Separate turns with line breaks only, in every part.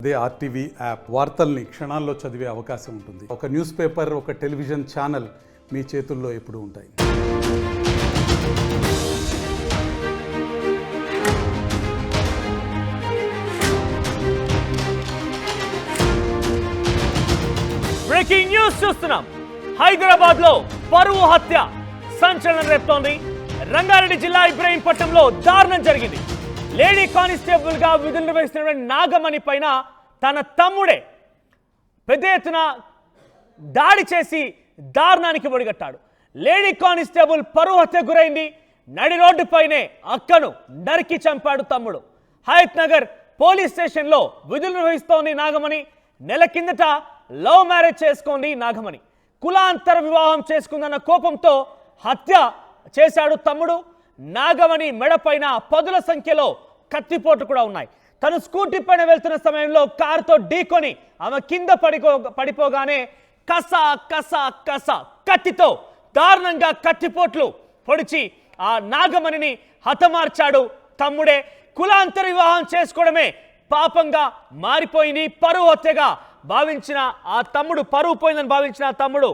అదే RTV app వార్తల్ని క్షణాల్లో చదివే అవకాశం ఉంటుంది. ఒక న్యూస్ పేపర్, ఒక టెలివిజన్ ఛానల్ మీ చేతుల్లో ఎప్పుడూ ఉంటాయి.
బ్రేకింగ్ న్యూస్ చూస్తున్నాం. హైదరాబాద్ లో పరువు హత్య సంచలనం రేపుతోంది. రంగారెడ్డి జిల్లా ఇబ్రహీంపట్నంలో దారుణం జరిగింది. లేడీ కానిస్టేబుల్ గా విధులు నిర్వహిస్తున్న నాగమణి పైన తన తమ్ముడే పెద్ద ఎత్తున దాడి చేసి దారుణానికి ఒడిగట్టాడు. లేడీ కానిస్టేబుల్ పరువు హత్య గురైంది. నడి రోడ్డుపైనే అక్కను నరికి చంపాడు తమ్ముడు. హయత్ నగర్ పోలీస్ స్టేషన్లో విధులు నిర్వహిస్తోంది నాగమణి. నెల కిందట లవ్ మ్యారేజ్ చేసుకోండి నాగమణి. కులాంతర వివాహం చేసుకుందన్న కోపంతో హత్య చేశాడు తమ్ముడు. నాగమణి మెడపైన పదుల సంఖ్యలో కత్తిపోట్లు కూడా ఉన్నాయి. తను స్కూటీ పైన వెళ్తున్న సమయంలో కారుతో ఢీకొని ఆమె కింద పడిపోగానే కస కస కస కత్తితో దారుణంగా కత్తిపోట్లు పొడిచి ఆ నాగమణిని హతమార్చాడు తమ్ముడే. కులాంతర వివాహం చేసుకోవడమే పాపంగా మారిపోయింది. పరువు హత్యగా భావించిన ఆ తమ్ముడు, పరువు పోయిందని భావించిన ఆ తమ్ముడు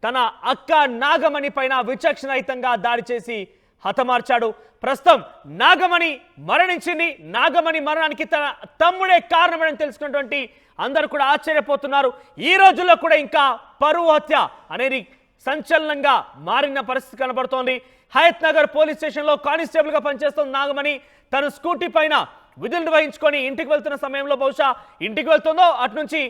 తన అక్క నాగమణి పైన విచక్షణరహితంగా దాడి చేసి హతమార్చాడు. ప్రస్తుతం నాగమణి మరణించింది. నాగమణి మరణానికి తన తమ్ముడే కారణమని తెలుసుకున్నటువంటి అందరూ కూడా ఆశ్చర్యపోతున్నారు. ఈ రోజుల్లో కూడా ఇంకా పరువు హత్య అనేది సంచలనంగా మారిన పరిస్థితి కనబడుతోంది. హయత్ నగర్ పోలీస్ స్టేషన్లో కానిస్టేబుల్ గా పనిచేస్తున్న నాగమణి తన స్కూటీ పైన విధులు నిర్వహించుకొని ఇంటికి వెళ్తున్న సమయంలో, బహుశా ఇంటికి వెళ్తుందో అటు నుంచి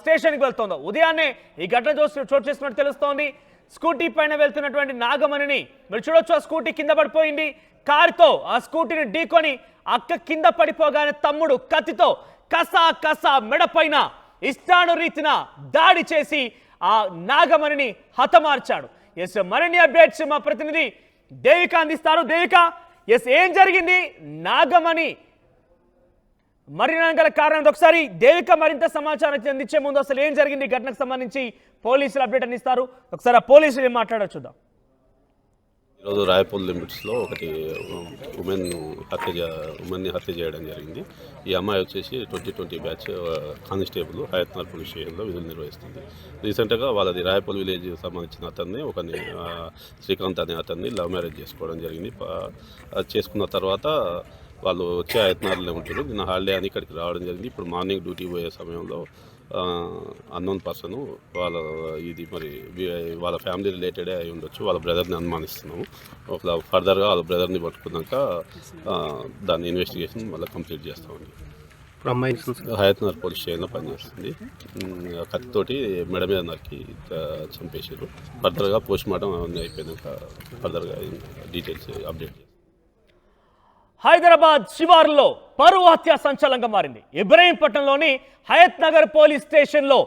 స్టేషన్కి వెళ్తుందో, ఉదయాన్నే ఈ ఘటన చోటు చేసుకున్నట్టు తెలుస్తోంది. స్కూటీ పైన వెళ్తున్నటువంటి నాగమణిని మీరు చూడొచ్చు. ఆ స్కూటీ కింద పడిపోయింది. కారుతో ఆ స్కూటీని ఢీకొని అక్క కింద పడిపోగానే తమ్ముడు కత్తితో కసా కసా మెడపైన ఇష్టానురీతిన దాడి చేసి ఆ నాగమణిని హతమార్చాడు. ఎస్, మరిన్ని అప్డేట్స్ మా ప్రతినిధి దేవిక అందిస్తారు. దేవిక, ఎస్, ఏం జరిగింది? నాగమణి మరణం గల కారణం ఒకసారి దేవిక మరింత సమాచారం అందించే ముందు అసలు ఏం జరిగింది ఘటనకు సంబంధించి పోలీసులు అప్డేట్ అందిస్తారు. ఒకసారి ఆ పోలీసులు ఏం మాట్లాడారు చూద్దాం.
ఈరోజు రాయపూల్ లిమిట్స్లో ఒకటి ఉమెన్ని హత్య చేయడం జరిగింది. ఈ అమ్మాయి వచ్చేసి 2020 batch constable Hayathnagar police స్టేషన్లో విధులు నిర్వహిస్తుంది. రీసెంట్గా వాళ్ళది రాయపూల్ విలేజ్ సంబంధించిన అతన్ని, శ్రీకాంత్ అనే అతన్ని లవ్ మ్యారేజ్ చేసుకోవడం జరిగింది. చేసుకున్న తర్వాత వాళ్ళు వచ్చే హయత్ నగర్లో ఉంటారు. నిన్న హాలిడే అని ఇక్కడికి రావడం జరిగింది. ఇప్పుడు మార్నింగ్ డ్యూటీ పోయే సమయంలో అన్నోన్ పర్సన్ వాళ్ళ ఫ్యామిలీ రిలేటెడే అయి ఉండొచ్చు. వాళ్ళ బ్రదర్ని అనుమానిస్తున్నాము. ఫర్దర్గా వాళ్ళ బ్రదర్ని పట్టుకున్నాక దాన్ని ఇన్వెస్టిగేషన్ మళ్ళీ కంప్లీట్ చేస్తామండి. హయత్ నగర్ పోలీస్ స్టేషన్లో పనిచేస్తుంది. కత్తితోటి మెడ మీద నరికి చంపేసారు. ఫర్దర్గా పోస్ట్ మార్టం అవన్నీ అయిపోయినాక ఫర్దర్గా డీటెయిల్స్ అప్డేట్ చేస్తాం.
హైదరాబాద్ శివారులో పరువు హత్య సంచలనంగా మారింది. ఇబ్రహీంపట్నంలోని హయత్ నగర్ పోలీస్ స్టేషన్లో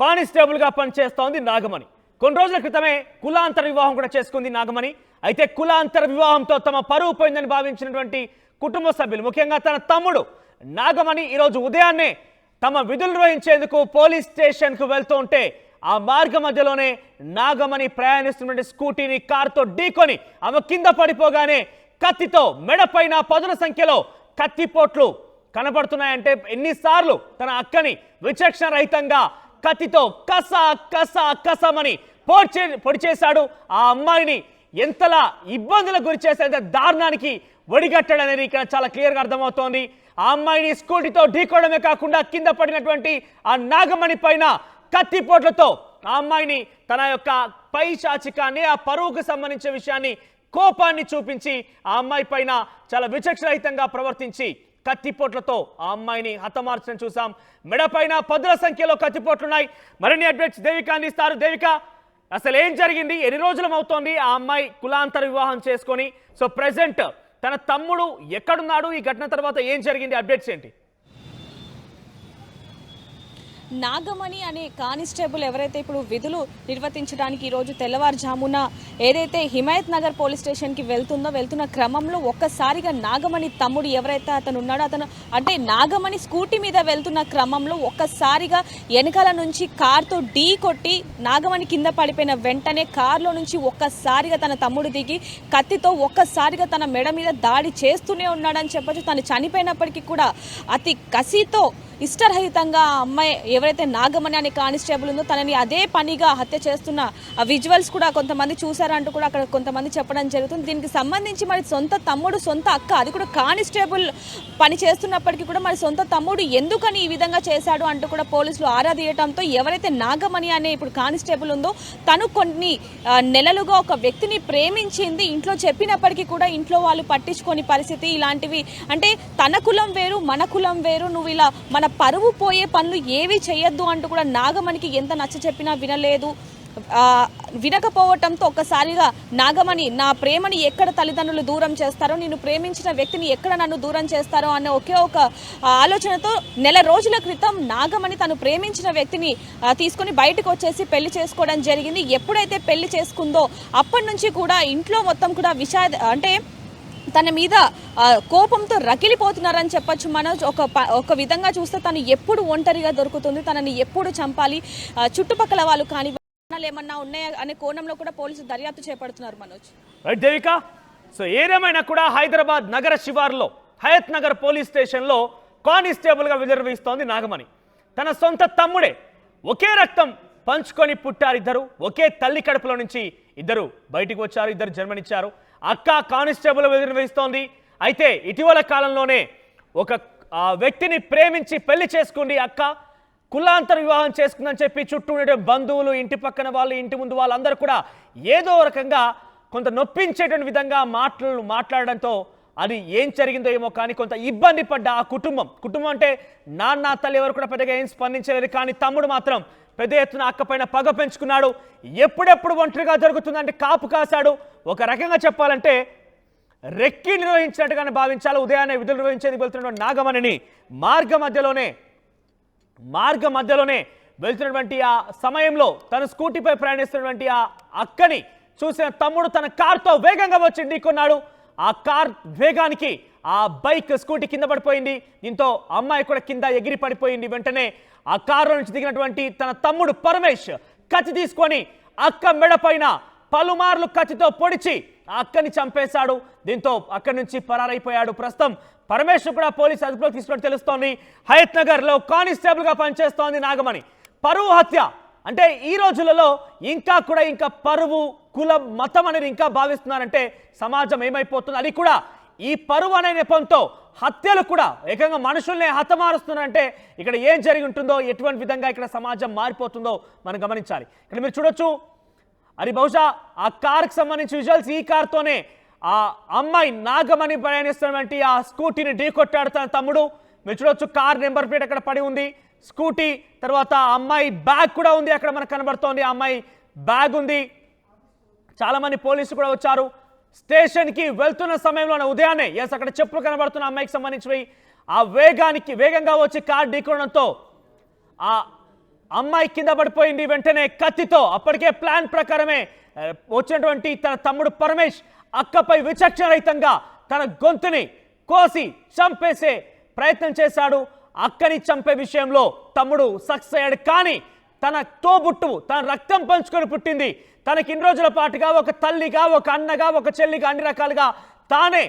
కానిస్టేబుల్ గా పనిచేస్తోంది నాగమణి. కొన్ని రోజుల క్రితమే కులాంతర వివాహం కూడా చేసుకుంది నాగమణి. అయితే కులాంతర వివాహంతో తమ పరువు పోయిందని భావించినటువంటి కుటుంబ సభ్యులు, ముఖ్యంగా తన తమ్ముడు నాగమణి ఈరోజు ఉదయాన్నే తమ విధులు నిర్వహించేందుకు పోలీస్ స్టేషన్ కు వెళ్తూ ఉంటే ఆ మార్గ మధ్యలోనే నాగమణి ప్రయాణిస్తున్నటువంటి స్కూటీని కారుతో ఢీకొని ఆమె కింద పడిపోగానే కత్తితో మెడపైన పదుల సంఖ్యలో కత్తిపోట్లు కనబడుతున్నాయంటే ఎన్నిసార్లు తన అక్కని విచక్షణ రహితంగా కత్తితో కస కస కసమని పొడి చేశాడు. ఆ అమ్మాయిని ఎంతలా ఇబ్బందులకు గురి చేసేంత దారుణానికి ఒడిగట్టాడనేది ఇక్కడ చాలా క్లియర్గా అర్థమవుతోంది. ఆ అమ్మాయిని స్కూటీతో ఢీకోవడమే కాకుండా కింద పడినటువంటి ఆ నాగమణి పైన కత్తిపోట్లతో ఆ అమ్మాయిని తన యొక్క పైశాచికాన్ని, ఆ పరువుకు సంబంధించిన విషయాన్ని, కోపాన్ని చూపించి ఆ అమ్మాయి పైన చాలా విచక్షణరహితంగా ప్రవర్తించి కత్తిపోట్లతో ఆ అమ్మాయిని హతమార్చడం చూసాం. మెడపైన పదుల సంఖ్యలో కత్తిపోట్లున్నాయి. మరిన్ని అప్డేట్స్ దేవిక అందిస్తారు. దేవిక, అసలు ఏం జరిగింది? ఎన్ని రోజులు అవుతోంది ఆ అమ్మాయి కులాంతర వివాహం చేసుకొని? సో ప్రెసెంట్ తన తమ్ముడు ఎక్కడున్నాడు? ఈ ఘటన తర్వాత ఏం జరిగింది? అప్డేట్స్ ఏంటి?
నాగమణి అనే కానిస్టేబుల్ ఎవరైతే ఇప్పుడు విధులు నిర్వర్తించడానికి ఈరోజు తెల్లవారుజామున ఏదైతే హిమాయత్ నగర్ పోలీస్ స్టేషన్కి వెళ్తున్న క్రమంలో ఒక్కసారిగా నాగమణి తమ్ముడు ఎవరైతే అతను ఉన్నాడో అంటే నాగమణి స్కూటీ మీద వెళ్తున్న క్రమంలో ఒక్కసారిగా వెనకాల నుంచి కార్తో ఢీ కొట్టి నాగమణి కింద పడిపోయిన వెంటనే కార్లో నుంచి ఒక్కసారిగా తన తమ్ముడు దిగి కత్తితో ఒక్కసారిగా తన మెడ మీద దాడి చేస్తూనే ఉన్నాడని చెప్పొచ్చు. తను చనిపోయినప్పటికీ కూడా అతి కసితో ఇష్టరహితంగా ఆ అమ్మాయి ఎవరైతే నాగమణి అనే కానిస్టేబుల్ ఉందో తనని అదే పనిగా హత్య చేస్తున్న ఆ విజువల్స్ కూడా కొంతమంది చూసారంటూ కూడా అక్కడ కొంతమంది చెప్పడం జరుగుతుంది. దీనికి సంబంధించి మరి సొంత తమ్ముడు సొంత అక్క అది కూడా కానిస్టేబుల్ పని చేస్తున్నప్పటికీ కూడా మరి సొంత తమ్ముడు ఎందుకని ఈ విధంగా చేశాడు అంటూ కూడా పోలీసులు ఆరా తీయడంతో ఎవరైతే నాగమణి అనే ఇప్పుడు కానిస్టేబుల్ ఉందో తను కొన్ని నెలలుగా ఒక వ్యక్తిని ప్రేమించింది. ఇంట్లో చెప్పినప్పటికీ కూడా ఇంట్లో వాళ్ళు పట్టించుకొని పరిస్థితి ఇలాంటివి అంటే తన కులం వేరు మన కులం వేరు, నువ్వు ఇలా మన పరువు పోయే పనులు ఏవి చేయొద్దు అంటూ కూడా నాగమణికి ఎంత నచ్చ చెప్పినా వినలేదు. వినకపోవటంతో ఒక్కసారిగా నాగమణి నా ప్రేమని ఎక్కడ తల్లిదండ్రులు దూరం చేస్తారో, నేను ప్రేమించిన వ్యక్తిని ఎక్కడ నన్ను దూరం చేస్తారో అనే ఒకే ఒక ఆలోచనతో నెల రోజుల క్రితం నాగమణి తను ప్రేమించిన వ్యక్తిని తీసుకొని బయటకు వచ్చేసి పెళ్లి చేసుకోవడం జరిగింది. ఎప్పుడైతే పెళ్లి చేసుకుందో అప్పటి నుంచి కూడా ఇంట్లో మొత్తం కూడా అంటే తన మీద కోపంతో రగిలిపోతున్నారని చెప్పొచ్చు మనోజ్. ఒక విధంగా చూస్తే తను ఎప్పుడు ఒంటరిగా దొరుకుతుంది, తనని ఎప్పుడు చంపాలి, చుట్టుపక్కల వాళ్ళు కానీ ఏమన్నా ఉన్నాయా అనే కోణంలో కూడా పోలీసులు దర్యాప్తు చేపడుతున్నారు మనోజ్.
రైట్ దేవిక, సో ఏదేమైనా కూడా హైదరాబాద్ నగర శివార్లో హయత్ నగర్ పోలీస్ స్టేషన్లో కానిస్టేబుల్గా విధుర్వహిస్తోంది నాగమణి. తన సొంత తమ్ముడే, ఒకే రక్తం పంచుకొని పుట్టారు ఇద్దరు, ఒకే తల్లి కడుపులో నుంచి ఇద్దరు బయటికి వచ్చారు, ఇద్దరు జన్మనిచ్చారు. అక్క కానిస్టేబుల్ విధుర్వహిస్తోంది. అయితే ఇటీవల కాలంలోనే ఒక వ్యక్తిని ప్రేమించి పెళ్లి చేసుకుంది అక్క. కులాంతర వివాహం చేసుకుందని చెప్పి చుట్టూ ఉండే బంధువులు, ఇంటి పక్కన వాళ్ళు, ఇంటి ముందు వాళ్ళందరూ కూడా ఏదో రకంగా కొంత నొప్పించేటువంటి విధంగా మాట్లాడడంతో అది ఏం జరిగిందో ఏమో కానీ కొంత ఇబ్బంది పడ్డ ఆ కుటుంబం అంటే నాన్న తల్లి ఎవరు కూడా పెద్దగా ఏం స్పందించలేదు. కానీ తమ్ముడు మాత్రం పెద్ద ఎత్తున అక్క పైన పగ పెంచుకున్నాడు. ఎప్పుడెప్పుడు ఒంటరిగా జరుగుతుందంటే కాపు కాశాడు. ఒక రకంగా చెప్పాలంటే రెక్కి నిర్వహించినట్టుగానే భావించాలి. ఉదయాన్నే విధులు నిర్వహించేది వెళ్తున్నటువంటి నాగమణిని మార్గ మధ్యలోనే వెళ్తున్నటువంటి ఆ సమయంలో తన స్కూటీపై ప్రయాణిస్తున్నటువంటి ఆ అక్కని చూసిన తమ్ముడు తన కార్తో వేగంగా వచ్చి ఢీకొన్నాడు. ఆ కార్ వేగానికి ఆ స్కూటీ కింద పడిపోయింది. దీంతో అమ్మాయి కూడా కింద ఎగిరి పడిపోయింది. వెంటనే ఆ కారులో నుంచి దిగినటువంటి తన తమ్ముడు పరమేష్ కత్తి తీసుకొని అక్క మెడపైన పలుమార్లు కత్తితో పొడిచి ఆ అక్కని చంపేశాడు. దీంతో అక్కడి నుంచి పరారైపోయాడు. ప్రస్తుతం పరమేష్ కూడా పోలీసు అదుపులోకి తీసుకున్నట్టు తెలుస్తోంది. హయత్ నగర్లో కానిస్టేబుల్గా పనిచేస్తోంది నాగమణి. పరువు హత్య అంటే ఈ రోజులలో ఇంకా పరువు, కులం, మతం అనేది ఇంకా భావిస్తున్నారంటే సమాజం ఏమైపోతుంది. అది కూడా ఈ పరువు అనే నెపంతో హత్యలు కూడా ఏకంగా మనుషుల్ని హతమారుస్తున్నారంటే ఇక్కడ ఏం జరిగి ఉంటుందో, ఎటువంటి విధంగా ఇక్కడ సమాజం మారిపోతుందో మనం గమనించాలి. ఇక్కడ మీరు చూడొచ్చు, అది బహుశా ఆ కార్కి సంబంధించి విజువల్స్. ఈ కార్తోనే ఆ అమ్మాయి నాగమణి ప్రయాణిస్తున్నటువంటి ఆ స్కూటీని ఢీకొట్టాడు తన తమ్ముడు. మీరు చూడొచ్చు, కార్ నెంబర్ ప్లేట్ అక్కడ పడి ఉంది, స్కూటీ, తర్వాత అమ్మాయి బ్యాగ్ కూడా ఉంది అక్కడ మనకు కనబడుతోంది. ఆ అమ్మాయి బ్యాగ్ ఉంది. చాలా మంది పోలీసులు కూడా వచ్చారు. స్టేషన్కి వెళ్తున్న సమయంలో ఉదయాన్నే అక్కడ చెప్పులు కనబడుతున్న అమ్మాయికి సంబంధించి ఆ వేగంగా వచ్చి కార్ ఢీకొనడంతో ఆ అమ్మాయి కింద పడిపోయింది. వెంటనే కత్తితో అప్పటికే ప్లాన్ ప్రకారమే వచ్చినటువంటి తన తమ్ముడు పరమేష్ అక్కపై విచక్షణరహితంగా తన గొంతుని కోసి చంపేసే ప్రయత్నం చేశాడు. అక్కని చంపే విషయంలో తమ్ముడు సక్సెస్ అయ్యాడు. కానీ తన తోబుట్టువు, తన రక్తం పంచుకొని పుట్టింది, తనకి ఇన్ని రోజుల పాటుగా ఒక తల్లిగా, ఒక అన్నగా, ఒక చెల్లిగా, అన్ని రకాలుగా తానే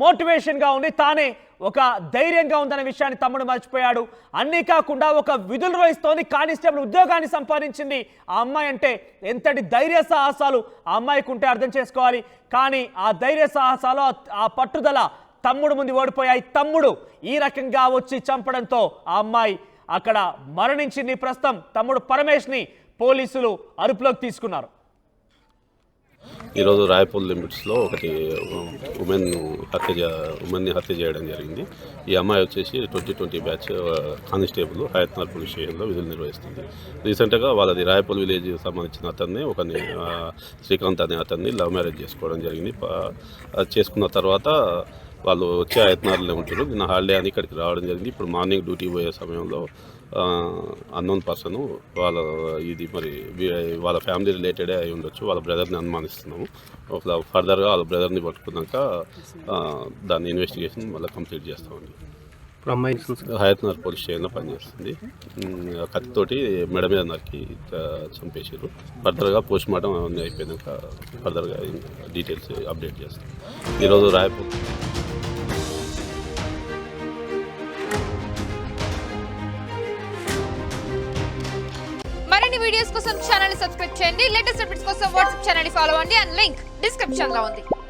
మోటివేషన్గా ఉంది, తానే ఒక ధైర్యంగా ఉందనే విషయాన్ని తమ్ముడు మర్చిపోయాడు. అన్నీ కాకుండా ఒక విధులు నిర్వహిస్తోంది, కానిస్టేబుల్ ఉద్యోగాన్ని సంపాదించింది ఆ అమ్మాయి. అంటే ఎంతటి ధైర్య సాహసాలు ఆ అమ్మాయికి ఉంటే అర్థం చేసుకోవాలి. కానీ ఆ ధైర్య సాహసాలు, ఆ పట్టుదల తమ్ముడు ముందు ఓడిపోయాయి. తమ్ముడు ఈ రకంగా వచ్చి చంపడంతో ఆ అమ్మాయి అక్కడ మరణించింది. ప్రస్తుతం తమ్ముడు పరమేష్ని పోలీసులు అదుపులోకి తీసుకున్నారు.
ఈరోజు రాయపూర్ లిమిట్స్లో ఒకటి ఉమెన్ని హత్య చేయడం జరిగింది. ఈ అమ్మాయి వచ్చేసి 2020 batch constable Hayathnagar police స్టేషన్లో విధులు నిర్వహిస్తుంది. రీసెంట్గా వాళ్ళది రాయపూర్ విలేజ్ సంబంధించిన అతన్ని శ్రీకాంత్ అనే అతన్ని లవ్ మ్యారేజ్ చేసుకోవడం జరిగింది. చేసుకున్న తర్వాత వాళ్ళు వచ్చే హయత్ నగర్లో ఉంటారు. నిన్న హాలిడే అని ఇక్కడికి రావడం జరిగింది. ఇప్పుడు మార్నింగ్ డ్యూటీ పోయే సమయంలో అన్నోన్ పర్సన్ వాళ్ళ ఫ్యామిలీ రిలేటెడే అయి ఉండొచ్చు, వాళ్ళ బ్రదర్ని అనుమానిస్తున్నాము. ఫర్దర్గా వాళ్ళ బ్రదర్ని పట్టుకున్నాక దాన్ని ఇన్వెస్టిగేషన్ మళ్ళీ కంప్లీట్ చేస్తామండి. హయత్ నగర్ పోలీస్ స్టేషన్లో పనిచేస్తుంది. కత్తితోటి మెడ మీద నరికి చంపేసారు. ఫర్దర్గా పోస్ట్ మార్టం అవన్నీ అయిపోయినాక ఫర్దర్గా డీటెయిల్స్ అప్డేట్ చేస్తాం. ఈరోజు రాయపూర్
వీడియోస్ కోసం ఛానల్ ని సబ్స్క్రైబ్ చేయండి. లేటెస్ట్ అప్డేట్స్ కోసం వాట్సాప్ ఛానల్ ని ఫాలో అవ్వండి. అండ్ లింక్ డిస్క్రిప్షన్ లో ఉంది.